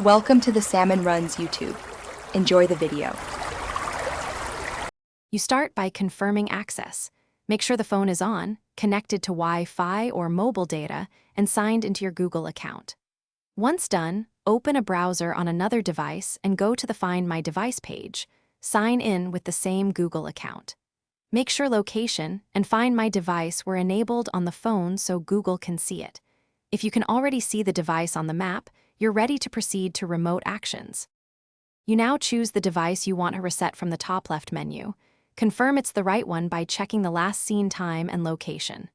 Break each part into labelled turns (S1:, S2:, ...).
S1: Welcome to the Salmon Runs YouTube. Enjoy the video.
S2: You start by confirming access. Make sure the phone is on, connected to Wi-Fi or mobile data, and signed into your Google account. Once done, open a browser on another device and go to the Find My Device page. Sign in with the same Google account. Make sure Location and Find My Device were enabled on the phone so Google can see it. If you can already see the device on the map, you're ready to proceed to Remote Actions. You now choose the device you want to reset from the top left menu. Confirm it's the right one by checking the last seen time and location.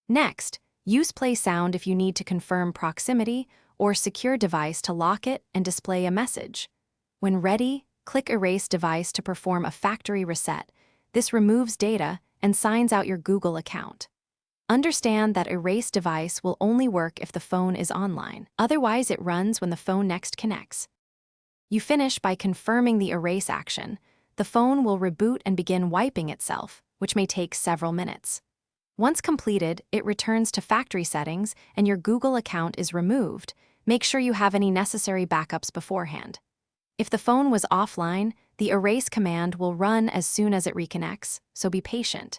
S2: Next, use Play Sound if you need to confirm proximity, or Secure Device to lock it and display a message. When ready, click Erase Device to perform a factory reset. This removes data and signs out your Google account. Understand that Erase Device will only work if the phone is online. Otherwise, it runs when the phone next connects. You finish by confirming the erase action. The phone will reboot and begin wiping itself, which may take several minutes. Once completed, it returns to factory settings and your Google account is removed. Make sure you have any necessary backups beforehand. If the phone was offline, the erase command will run as soon as it reconnects, so be patient.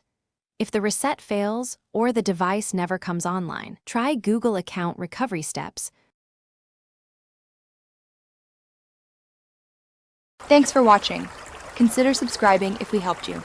S2: If the reset fails or the device never comes online, try Google account recovery steps.
S1: Thanks for watching. Consider subscribing if we helped you.